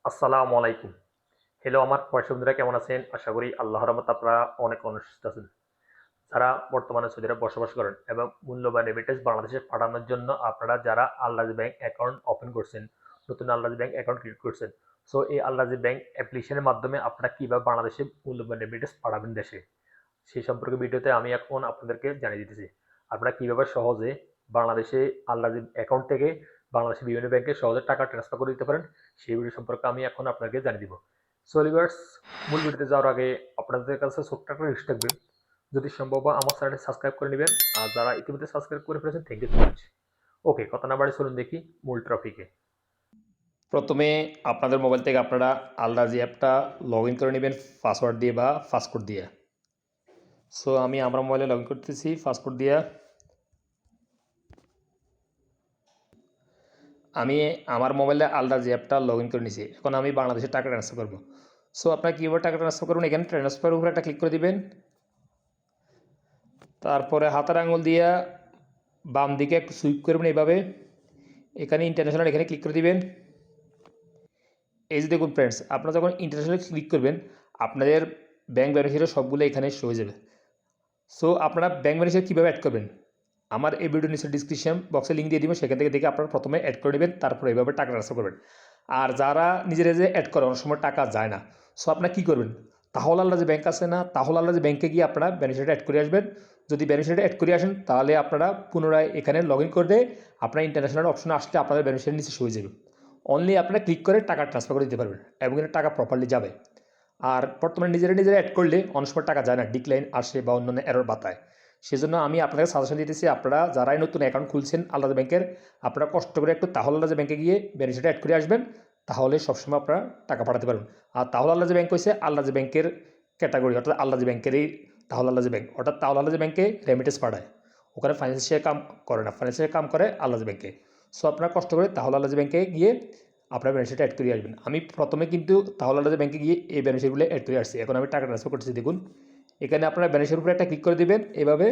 আসসালামু আলাইকুম। হ্যালো আমার প্রবাসী বন্ধুরা কেমন আছেন? আশা করি আল্লাহর রহমতে আপনারা অনেক সুস্থ আছেন। যারা বর্তমানে সৌদি আরবে বসবাস করেন এবং মূল্যবান রেমিটেন্স বাংলাদেশে পাঠানোর জন্য আপনারা যারা আল-রাজি ব্যাংক অ্যাকাউন্ট ওপেন করছেন, নতুন আল-রাজি ব্যাংক অ্যাকাউন্ট ক্রিয়েট করছেন। সো এই আল-রাজি ব্যাংক অ্যাপ্লিকেশনের মাধ্যমে আপনারা কিভাবে বাংলাদেশে মূল্যবান রেমিটেন্স পাঠাবেন দেশে, সেই সম্পর্কে ভিডিওতে আমি এখন আপনাদেরকে জানিয়ে দিতেছি। আপনারা কিভাবে সহজে বাংলাদেশে আল-রাজি অ্যাকাউন্ট থেকে বাংলাদেশের বিভিন্ন ব্যাংকে সহজে টাকা ট্রান্সফার করে দিতে পারেন, সেই ভিডিও সম্পর্কে আমি এখন আপনাকে জানিয়ে দিব। সো ভিউয়ার্স, মূল ভিডিওতে যাওয়ার আগে আপনাদের কাছে ছোট্ট একটা রিকোয়েস্ট থাকবে, যদি সম্ভব হয় আমার চ্যানেলটি সাবস্ক্রাইব করে নেবেন। আর যারা ইতিমধ্যে সাবস্ক্রাইব করে ফেলেছেন, থ্যাংক ইউ সো মাচ। ওকে, কথা না বাড়ি চলুন দেখি মূল টপিকে। প্রথমে আপনাদের মোবাইল থেকে আপনারা আল-রাজি অ্যাপটা লগ ইন করে নেবেন পাসওয়ার্ড দিয়ে বা পাসকোড দিয়ে। সো আমি আমার মোবাইলে লগ ইন করতেছি পাসকোড দিয়ে। আমি আমার মোবাইলে আল-রাজি অ্যাপটা লগ ইন করে নিয়েছি। এখন আমি বাংলাদেশে টাকা ট্রান্সফার করব। সো আপনারা কীভাবে টাকা ট্রান্সফার করবেন, এখানে ট্রান্সফারের উপরে একটা ক্লিক করে দিবেন। তারপরে হাতের আঙুল দিয়ে বাম দিকে একটু সুইপ করবেন এইভাবে। এখানে ইন্টারন্যাশনাল এখানে ক্লিক করে দিবেন। এই যে দেখুন ফ্রেন্ডস, আপনারা যখন ইন্টারন্যাশনাল ক্লিক করবেন আপনাদের ব্যাঙ্ক বেনিফিশিয়ারি সবগুলো এখানে শো হয়ে যাবে। সো আপনারা ব্যাঙ্ক বেনিফিশিয়ারি কীভাবে অ্যাড করবেন, আমার এই ভিডিও নিচে ডিসক্রিপশন বক্সে লিঙ্ক দিয়ে দিবেন, সেখান থেকে দেখে আপনারা প্রথমে অ্যাড করে নেবেন, তারপরে এইভাবে টাকা ট্রান্সফার করবেন। আর যারা নিজেরা যে অ্যাড করে অনেক সময় টাকা যায় না, সো আপনারা কী করবেন, তাহলে আল্লাহ যে ব্যাঙ্ক আছে না, তাহলে আল্লাহ যে ব্যাঙ্কে গিয়ে আপনারা বেনিফিশিয়ারি অ্যাড করে আসবেন। যদি বেনিফিশিয়ারি অ্যাড করে আসেন তাহলে আপনারা পুনরায় এখানে লগ ইন করে দিয়ে আপনার ইন্টারন্যাশনাল অপশনে আসলে আপনাদের বেনিফিশিয়ারি নিচে শো হয়ে যাবে। অনলি আপনারা ক্লিক করে টাকা ট্রান্সফার করে দিতে পারবেন এবং এর টাকা প্রপারলি যাবে। আর বর্তমানে নিজেরা অ্যাড করলে অনেক সময় টাকা যায় না, ডিক্লাইন আসে বা অন্যান্য এরর বাতায়। সেজন্য আমি আপনাদের সাজেশন দিতেছি, আপনারা যারাই নতুন অ্যাকাউন্ট খুলছেন আল-রাজি ব্যাংকের, আপনারা কষ্ট করে একটু তাহলে আল-রাজি ব্যাংকে গিয়ে বেনিফিশিয়ারি অ্যাড করে আসবেন, তাহলে সবসময় আপনারা টাকা পাঠাতে পারবেন। আর তাহলে আল-রাজি ব্যাংক হচ্ছে আল-রাজি ব্যাংকের ক্যাটাগরি, অর্থাৎ আল-রাজি ব্যাংকেরই তাহলে আল-রাজি ব্যাংক, অর্থাৎ তাহলে আল-রাজি ব্যাংকে রেমিটেন্স পাঠায়। ওখানে ফাইন্যান্সিয়াল কাম করে না, ফাইন্যান্সিয়াল কাম করে আল-রাজি ব্যাংকে। সো আপনারা কষ্ট করে তাহলে আল-রাজি ব্যাংকে গিয়ে আপনার বেনিফিট অ্যাড করে আসবেন। আমি প্রথমে কিন্তু তাহলে আল-রাজি ব্যাংকে গিয়ে এই বেনিফিটগুলো অ্যাড করে আসছি। এখন আমি টাকা ট্রান্সফার করতেছি, দেখুন এখানে আপনারা বেনিফিটের উপরে একটা ক্লিক করে দিবেন এভাবে।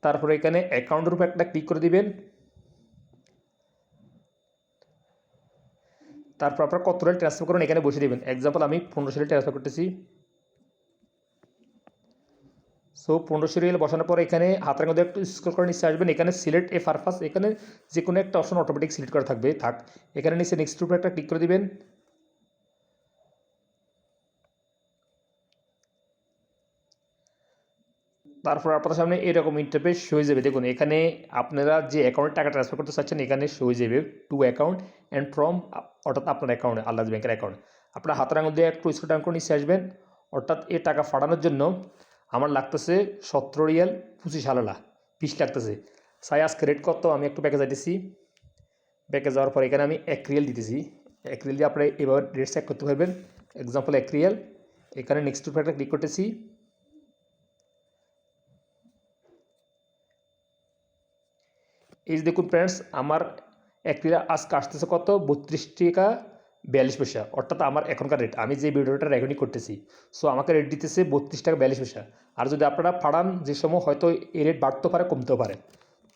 তারপরে এখানে অ্যাকাউন্টের উপর একটা ক্লিক করে দিবেন। তারপর আপনারা কত রিয়াল ট্রান্সফার করুন এখানে বসে দিবেন। এক্সাম্পল আমি 1500 রিয়াল ট্রান্সফার করতেছি। সো 1500 রিয়াল বসানোর পরে এখানে হাতের মধ্যে একটু স্ক্রল করে নিচে আসবেন, এখানে সিলেক্ট এ পারপাস, এখানে যে কোনো একটা অপশন অটোমেটিক সিলেক্ট করা থাকবে থাক। এখানে নিচে নেক্সট উপরে একটা ক্লিক করে দিবেন। তারপর আপনাদের সামনে এরকম ইন্টারফেস শো হয়ে যাবে। দেখুন এখানে আপনারা যে অ্যাকাউন্টে টাকা ট্রান্সফার করতে চাচ্ছেন এখানে শো হয়ে যাবে টু অ্যাকাউন্ট অ্যান্ড ফ্রম, অর্থাৎ আপনার অ্যাকাউন্টে আল-রাজি ব্যাংকের অ্যাকাউন্টে আপনার হাতের আঙুল দিয়ে একটু স্ক্রল ডাউন করে নিচে আসবেন। অর্থাৎ এই টাকা পাঠানোর জন্য আমার লাগতেছে 17 রিয়াল 25 আলালা 20 লাগতেছে। সাই আজকে রেট কত, আমি একটু ব্যাকে যাইতেছি। ব্যাকে যাওয়ার পর এখানে আমি 1 রিয়াল দিতেছি। 1 রিয়াল দিয়ে আপনি এভাবে রেট চেক করতে পারবেন। এক্সাম্পল 1 রিয়াল, এখানে নেক্সট উপরে একটা ক্লিক করতেছি। এই যে দেখুন ফ্রেন্ডস, আমার 1 রিয়াল আজকে আসতেছে কত, 32 টাকা 42 পয়সা, অর্থাৎ আমার এখনকার রেট, আমি যে ভিডিওটা রেকর্ডিং করতেছি। সো আমাকে রেট দিতেছে 32 টাকা 42 পয়সা। আর যদি আপনারা পাঠান যে সময় হয়তো এই রেট বাড়তেও পারে কমতেও পারে।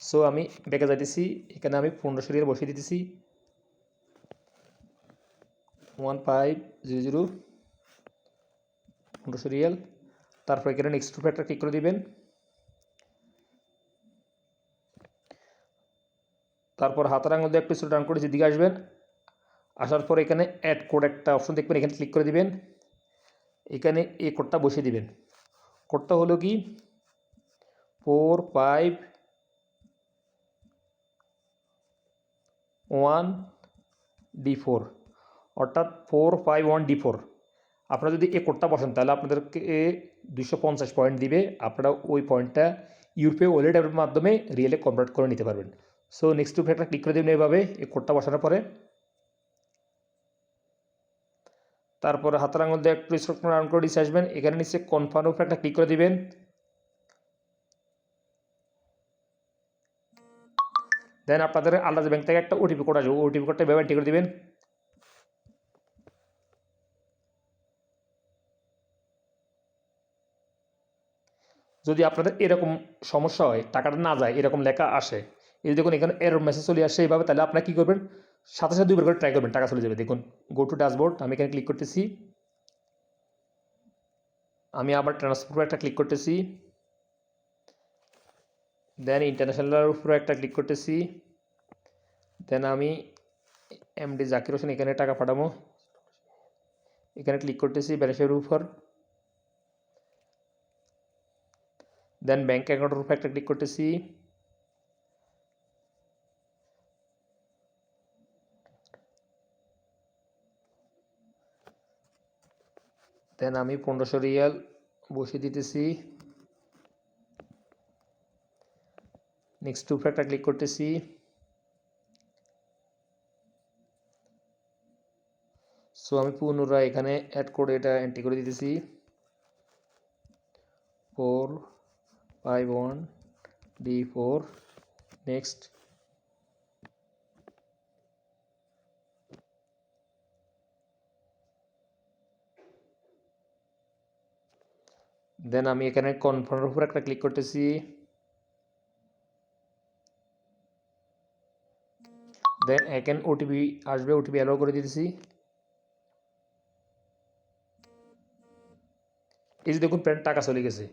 সো আমি ব্যাকে যাইতেছি, এখানে আমি 1500 রিয়াল বসিয়ে দিতেছি 1500 1500 রিয়াল। তারপর এখানে নেক্সট উপরে একটা ক্লিক করে দিবেন। তারপর হাতের আঙুল দিয়ে একটু স্ক্রল ডাউন করে যেদিকে আসবেন, আসার পর এখানে অ্যাড কোড একটা অপশন দেখবেন, এখানে ক্লিক করে দিবেন। এখানে এই কোডটা বসিয়ে দিবেন। কোডটা হলো কি 451D4, অর্থাৎ 451D4। আপনারা যদি এই কোডটা বসেন তাহলে আপনাদেরকে 250 পয়েন্ট দিবে। আপনারা ওই পয়েন্টটা ইউরোপে ওয়ালেট অ্যাপের মাধ্যমে রিয়েলে কনভার্ট করে নিতে পারবেন। সো নেক্সট উপরে একটা ক্লিক করে দেবেন এভাবে এই কোডটা বসানোর পরে। তারপরে হাতের আঙুল দিয়ে একটু স্ক্রল ডাউন করে নিচে আসবেন, এখানে নিচে কনফার্ম উপরে একটা ক্লিক করে দিবেন। দেন আপনাদের আল-রাজি ব্যাংক থেকে একটা ওটিপি কোড আসবে, ওটিপি কোডটা এভাবে এন্টার করে দিবেন। যদি আপনাদের এরকম সমস্যা হয়, টাকাটা না যায়, এরকম লেখা আসে, এই দেখুন এখানে এরর মেসেজ চলে আসে এইভাবে, তাহলে আপনারা কী করবেন, সাথে সাথে 2বার করে ট্রাই করবেন, টাকা চলে যাবে। দেখুন গো টু ড্যাশবোর্ড, আমি এখানে ক্লিক করতেছি। আমি আবার ট্রান্সফার একটা ক্লিক করতেছি, দেন ইন্টারন্যাশনালের উপরে একটা ক্লিক করতেছি, দেন আমি এমডি জাকির হোসেন এখানে টাকা পাঠাবো, এখানে ক্লিক করতেছি বেনিফিশিয়ারির উপর, দেন ব্যাঙ্ক অ্যাকাউন্টের উপর একটা ক্লিক করতেছি, দেন আমি 1500 রিয়াল বসিয়ে দিতেছি, নেক্সট উপরে একটা ক্লিক করতেছি, সো আমি পুনরায় এখানে অ্যাড করে এটা এন্ট্রি করে দিতেছি 451D4, নেক্সট, দেন আমি এখানে কনফার্মের উপর একটা ক্লিক করতেছি, দেন এখানে ওটিপি আসবে, ওটিপি অ্যালাউ করে দিতেছি। এই যে দেখুন ফ্রেন্ড টাকা চলে গেছে,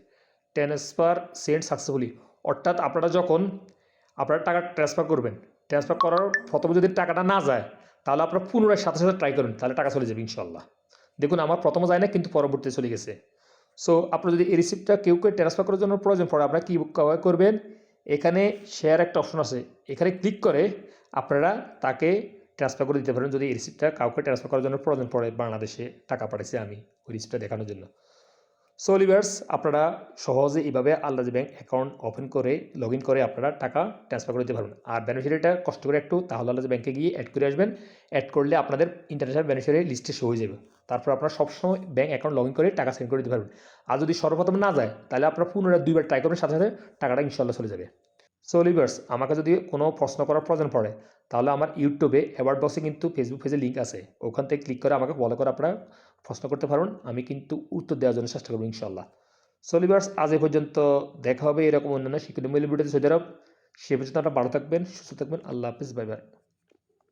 ট্রান্সফার সেন্ড সাকসেসফুলি। অর্থাৎ আপনারা যখন আপনারা টাকা ট্রান্সফার করবেন, ট্রান্সফার করার প্রথমে যদি টাকাটা না যায় তাহলে আপনারা পুনরায় সাথে সাথে ট্রাই করুন, তাহলে টাকা চলে যাবে ইনশাল্লাহ। দেখুন আমার প্রথমে যায় না কিন্তু পরবর্তীতে চলে গেছে। সো আপনারা যদি এই রিসিপ্টটা কেউ ট্রান্সফার করার জন্য প্রয়োজন পড়ে, আপনারা কী করবেন, এখানে শেয়ার একটা অপশন আছে, এখানে ক্লিক করে আপনারা তাকে ট্রান্সফার করে দিতে পারেন যদি এই রিসিপ্টটা কাউকে ট্রান্সফার করার জন্য প্রয়োজন পড়ে, বাংলাদেশে টাকা পাঠাইছে আমি ওই রিসিপ্টটা দেখানোর জন্য। সো লিভার্স, আপনারা সহজে এইভাবে আলরাজি ব্যাংক অ্যাকাউন্ট ওপেন করে লগ ইন করে আপনারা টাকা ট্রান্সফার করে দিতে পারবেন। আর বেনিফিশিয়ারিটা কষ্ট করে একটু তাহলে আলরাজি ব্যাংকে গিয়ে অ্যাড করে আসবেন, অ্যাড করলে আপনাদের ইন্টারন্যাশনাল বেনিফিশিয়ারি লিস্টে শো হয়ে যাবে। তারপর আপনারা সবসময় ব্যাংক অ্যাকাউন্ট লগ ইন করে টাকা সেন্ড করে দিতে পারবেন। আর যদি সর্বপ্রথম না যায় তাহলে আপনারা পুনরায় 2বার ট্রাই করবেন, সাথে সাথে টাকাটা ইনশাল্লাহ চলে যাবে। সো লিভার্স, আমাকে যদি কোনো প্রশ্ন করার প্রয়োজন পড়ে তাহলে আমার ইউটিউবে অ্যাওয়ার্ড বক্সে কিন্তু ফেসবুক পেজে লিঙ্ক আছে, ওখান থেকে ক্লিক করে আমাকে ফলো করে আপনারা প্রশ্ন করতে পারবেন, আমি কিন্তু উত্তর দেওয়ার জন্য চেষ্টা করবো ইনশাল্লাহ। সো লিভার্স, আজ এ পর্যন্ত, দেখা হবে এরকম অন্যান্য শিক্ষণীয় ভিডিওতে সৌদি আরব। সে পর্যন্ত আপনারা ভালো থাকবেন, সুস্থ থাকবেন, আল্লাহ হাফিজ, বাই বাই।